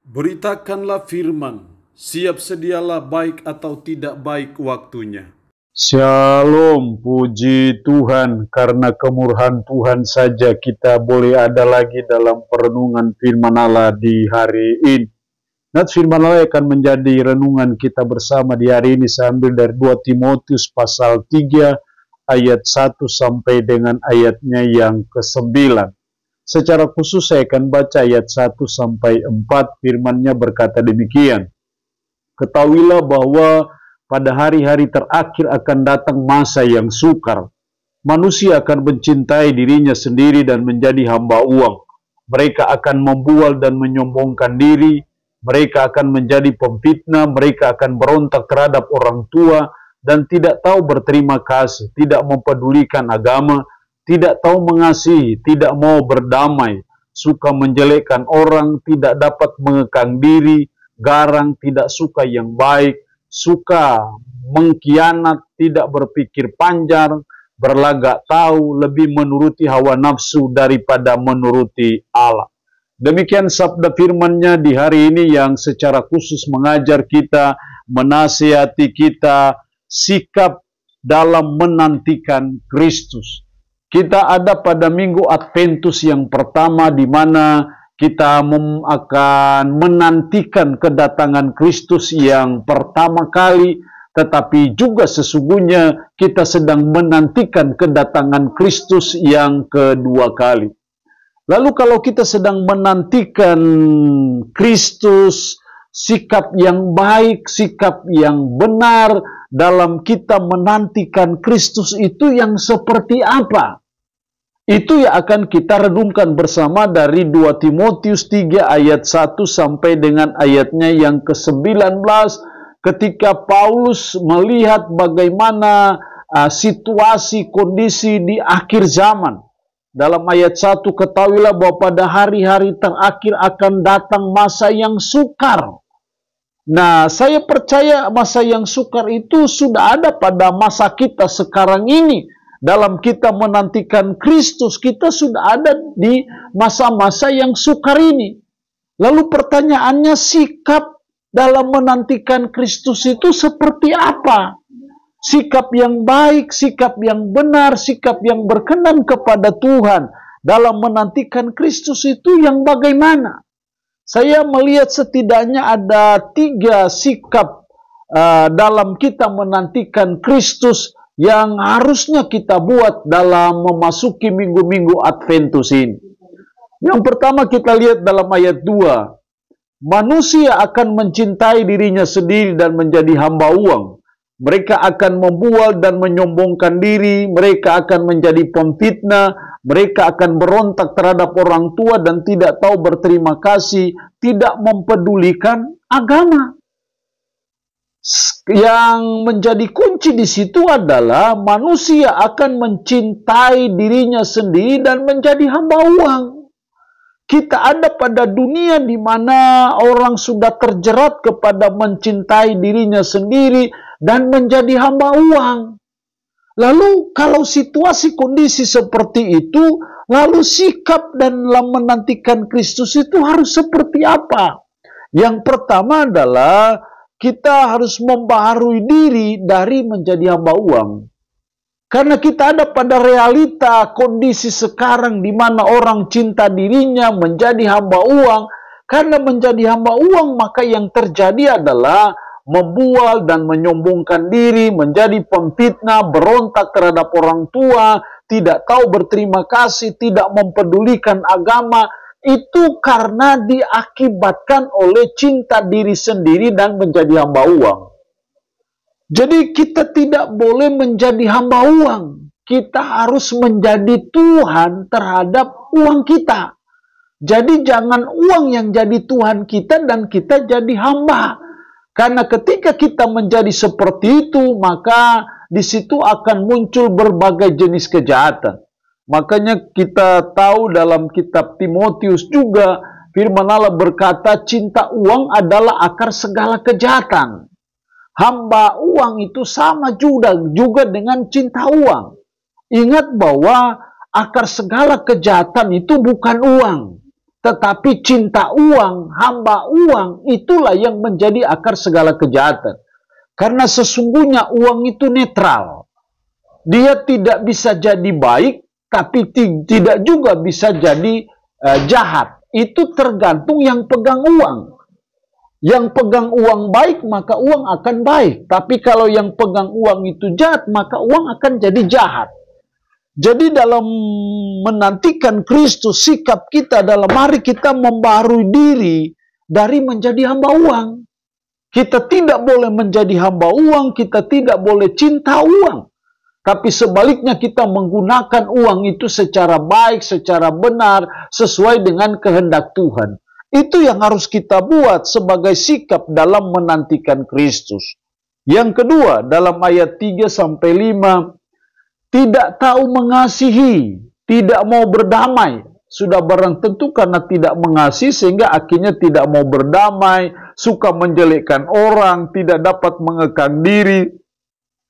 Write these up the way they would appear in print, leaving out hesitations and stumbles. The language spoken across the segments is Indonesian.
Beritakanlah firman, siap sedialah baik atau tidak baik waktunya. Shalom, puji Tuhan, karena kemurahan Tuhan saja kita boleh ada lagi dalam perenungan firman Allah di hari ini. Nah, firman Allah akan menjadi renungan kita bersama di hari ini. Saya ambil dari 2 Timotius pasal 3 ayat 1 sampai dengan ayatnya yang ke-9. Secara khusus saya akan baca ayat 1 sampai 4, firman-Nya berkata demikian. Ketahuilah bahwa pada hari-hari terakhir akan datang masa yang sukar. Manusia akan mencintai dirinya sendiri dan menjadi hamba uang. Mereka akan membual dan menyombongkan diri. Mereka akan menjadi pemfitnah. Mereka akan berontak terhadap orang tua dan tidak tahu berterima kasih, tidak mempedulikan agama, tidak tahu mengasihi, tidak mau berdamai, suka menjelekkan orang, tidak dapat mengekang diri, garang, tidak suka yang baik, suka mengkhianat, tidak berpikir panjang, berlagak tahu, lebih menuruti hawa nafsu daripada menuruti Allah. Demikian sabda firman-Nya di hari ini yang secara khusus mengajar kita, menasihati kita, sikap dalam menantikan Kristus. Kita ada pada minggu Adventus yang pertama di mana kita akan menantikan kedatangan Kristus yang pertama kali, tetapi juga sesungguhnya kita sedang menantikan kedatangan Kristus yang kedua kali. Lalu kalau kita sedang menantikan Kristus, sikap yang baik, sikap yang benar dalam kita menantikan Kristus itu yang seperti apa? Itu yang akan kita renungkan bersama dari 2 Timotius 3 ayat 1 sampai dengan ayatnya yang ke-19, ketika Paulus melihat bagaimana situasi kondisi di akhir zaman. Dalam ayat 1, ketahuilah bahwa pada hari-hari terakhir akan datang masa yang sukar. Nah, saya percaya masa yang sukar itu sudah ada pada masa kita sekarang ini. Dalam kita menantikan Kristus, kita sudah ada di masa-masa yang sukar ini. Lalu pertanyaannya, sikap dalam menantikan Kristus itu seperti apa? Sikap yang baik, sikap yang benar, sikap yang berkenan kepada Tuhan dalam menantikan Kristus itu yang bagaimana? Saya melihat setidaknya ada 3 sikap dalam kita menantikan Kristus yang harusnya kita buat dalam memasuki minggu-minggu Adventus ini. Yang pertama kita lihat dalam ayat 2. Manusia akan mencintai dirinya sendiri dan menjadi hamba uang. Mereka akan membual dan menyombongkan diri. Mereka akan menjadi pemfitnah. Mereka akan berontak terhadap orang tua dan tidak tahu berterima kasih, tidak mempedulikan agama. Yang menjadi kunci di situ adalah manusia akan mencintai dirinya sendiri dan menjadi hamba uang. Kita ada pada dunia di mana orang sudah terjerat kepada mencintai dirinya sendiri dan menjadi hamba uang. Lalu kalau situasi kondisi seperti itu, lalu sikap dalam menantikan Kristus itu harus seperti apa? Yang pertama adalah kita harus membaharui diri dari menjadi hamba uang. Karena kita ada pada realita kondisi sekarang di mana orang cinta dirinya menjadi hamba uang. Karena menjadi hamba uang maka yang terjadi adalah membual dan menyombongkan diri, menjadi pemfitnah, berontak terhadap orang tua, tidak tahu berterima kasih, tidak mempedulikan agama. Itu karena diakibatkan oleh cinta diri sendiri dan menjadi hamba uang. Jadi kita tidak boleh menjadi hamba uang. Kita harus menjadi Tuhan terhadap uang kita. Jadi jangan uang yang jadi Tuhan kita dan kita jadi hamba. Karena ketika kita menjadi seperti itu, maka di situ akan muncul berbagai jenis kejahatan. Makanya kita tahu dalam kitab Timotius juga, firman Allah berkata, cinta uang adalah akar segala kejahatan. Hamba uang itu sama juga dengan cinta uang. Ingat bahwa akar segala kejahatan itu bukan uang, Tetapi cinta uang, hamba uang, itulah yang menjadi akar segala kejahatan. Karena sesungguhnya uang itu netral. Dia tidak bisa jadi baik, tapi tidak juga bisa jadi jahat. Itu tergantung yang pegang uang. Yang pegang uang baik, maka uang akan baik. Tapi kalau yang pegang uang itu jahat, maka uang akan jadi jahat. Jadi dalam menantikan Kristus, sikap kita dalam mari kita membaharui diri dari menjadi hamba uang. Kita tidak boleh menjadi hamba uang, kita tidak boleh cinta uang. Tapi sebaliknya kita menggunakan uang itu secara baik, secara benar, sesuai dengan kehendak Tuhan. Itu yang harus kita buat sebagai sikap dalam menantikan Kristus. Yang kedua, dalam ayat 3-5, tidak tahu mengasihi, tidak mau berdamai. Sudah barang tentu karena tidak mengasihi sehingga akhirnya tidak mau berdamai, suka menjelekkan orang, tidak dapat mengekang diri,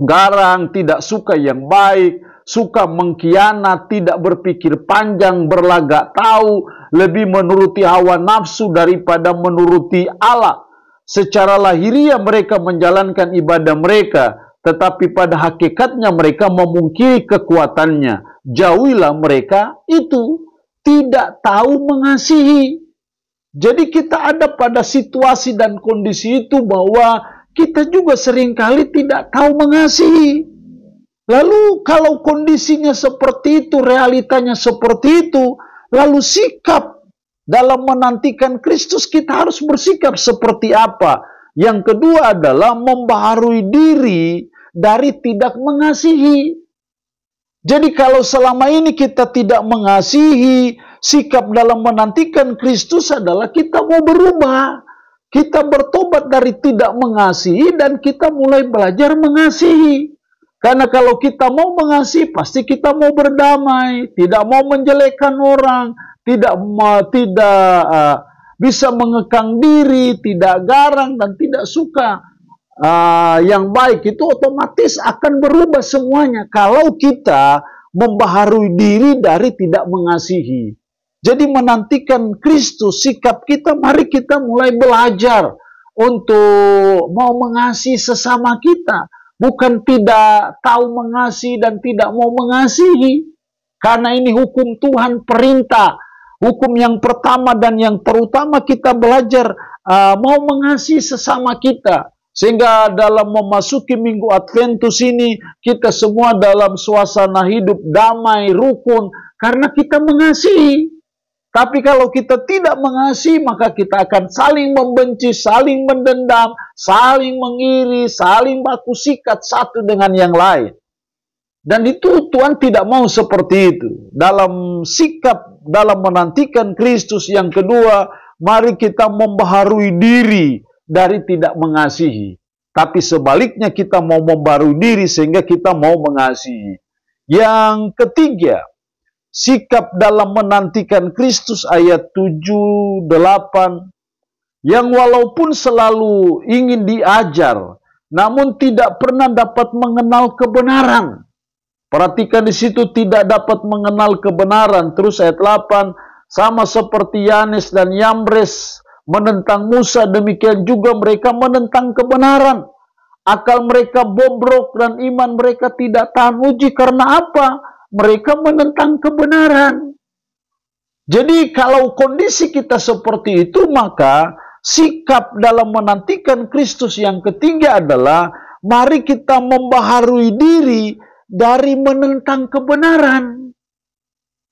garang, tidak suka yang baik, suka mengkhianat, tidak berpikir panjang, berlagak tahu, lebih menuruti hawa nafsu daripada menuruti Allah. Secara lahiriah mereka menjalankan ibadah mereka, tetapi pada hakikatnya mereka memungkiri kekuatannya. Jauhilah mereka itu, tidak tahu mengasihi. Jadi kita ada pada situasi dan kondisi itu bahwa kita juga seringkali tidak tahu mengasihi. Lalu kalau kondisinya seperti itu, realitanya seperti itu, lalu sikap dalam menantikan Kristus kita harus bersikap seperti apa? Yang kedua adalah membaharui diri dari tidak mengasihi. Jadi kalau selama ini kita tidak mengasihi, sikap dalam menantikan Kristus adalah kita mau berubah. Kita bertobat dari tidak mengasihi dan kita mulai belajar mengasihi. Karena kalau kita mau mengasihi, pasti kita mau berdamai, tidak mau menjelekkan orang, tidak bisa mengekang diri, tidak garang dan tidak suka yang baik. Itu otomatis akan berubah semuanya kalau kita membaharui diri dari tidak mengasihi. Jadi menantikan Kristus, sikap kita, mari kita mulai belajar untuk mau mengasihi sesama kita. Bukan tidak tahu mengasihi dan tidak mau mengasihi. Karena ini hukum Tuhan, perintah. Hukum yang pertama dan yang terutama kita belajar mau mengasihi sesama kita. Sehingga dalam memasuki Minggu Adventus ini, kita semua dalam suasana hidup damai, rukun. Karena kita mengasihi. Tapi kalau kita tidak mengasihi, maka kita akan saling membenci, saling mendendam, saling mengiri, saling baku sikat satu dengan yang lain. Dan itu Tuhan tidak mau seperti itu. Dalam sikap, dalam menantikan Kristus yang kedua, mari kita membaharui diri dari tidak mengasihi. Tapi sebaliknya kita mau membaharui diri sehingga kita mau mengasihi. Yang ketiga, sikap dalam menantikan Kristus ayat 7-8, yang walaupun selalu ingin diajar, namun tidak pernah dapat mengenal kebenaran. Perhatikan di situ, tidak dapat mengenal kebenaran. Terus ayat 8, sama seperti Yanes dan Yambres menentang Musa, demikian juga mereka menentang kebenaran. Akal mereka bobrok dan iman mereka tidak tahan uji. Karena apa? Mereka menentang kebenaran. Jadi kalau kondisi kita seperti itu, maka sikap dalam menantikan Kristus yang ketiga adalah mari kita membaharui diri dari menentang kebenaran.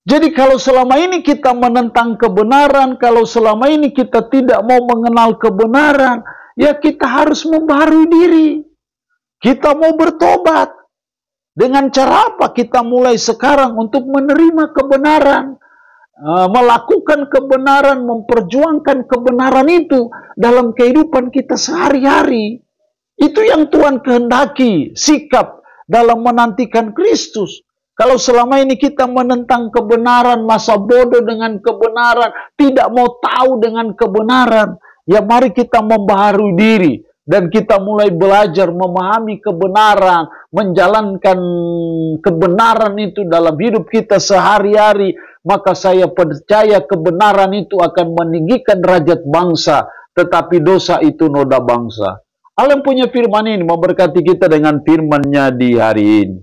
Jadi kalau selama ini kita menentang kebenaran, kalau selama ini kita tidak mau mengenal kebenaran, ya kita harus membaharui diri. Kita mau bertobat. Dengan cara apa? Kita mulai sekarang untuk menerima kebenaran, melakukan kebenaran, memperjuangkan kebenaran itu dalam kehidupan kita sehari-hari. Itu yang Tuhan kehendaki, sikap dalam menantikan Kristus. Kalau selama ini kita menentang kebenaran, masa bodoh dengan kebenaran, tidak mau tahu dengan kebenaran, ya mari kita membaharui diri. Dan kita mulai belajar memahami kebenaran, menjalankan kebenaran itu dalam hidup kita sehari-hari, maka saya percaya kebenaran itu akan meninggikan derajat bangsa, tetapi dosa itu noda bangsa. Allah yang punya firman ini memberkati kita dengan firman-Nya di hari ini.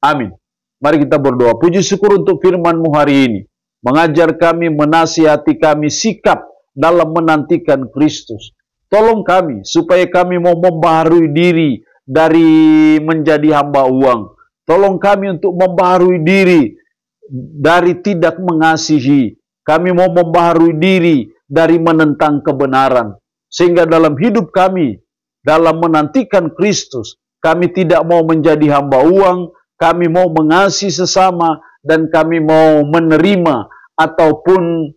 Amin. Mari kita berdoa. Puji syukur untuk firman-Mu hari ini. Mengajar kami, menasihati kami sikap dalam menantikan Kristus. Tolong kami supaya kami mau membaharui diri dari menjadi hamba uang. Tolong kami untuk membaharui diri dari tidak mengasihi. Kami mau membaharui diri dari menentang kebenaran. Sehingga dalam hidup kami, dalam menantikan Kristus, kami tidak mau menjadi hamba uang, kami mau mengasihi sesama, dan kami mau menerima ataupun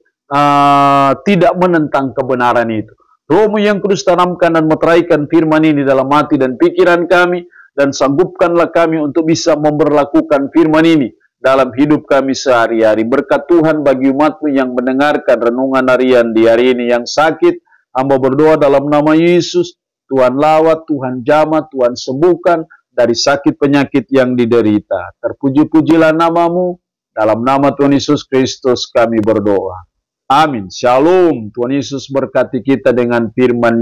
tidak menentang kebenaran itu. Roh-Mu yang kudus tanamkan dan meteraikan firman ini dalam hati dan pikiran kami, dan sanggupkanlah kami untuk bisa memberlakukan firman ini dalam hidup kami sehari-hari. Berkat Tuhan bagi umat-Mu yang mendengarkan renungan harian di hari ini. Yang sakit, hamba berdoa dalam nama Yesus, Tuhan lawat, Tuhan jamah, Tuhan sembuhkan dari sakit penyakit yang diderita. Terpuji-pujilah nama-Mu, dalam nama Tuhan Yesus Kristus kami berdoa. Amin. Shalom. Tuhan Yesus berkati kita dengan firman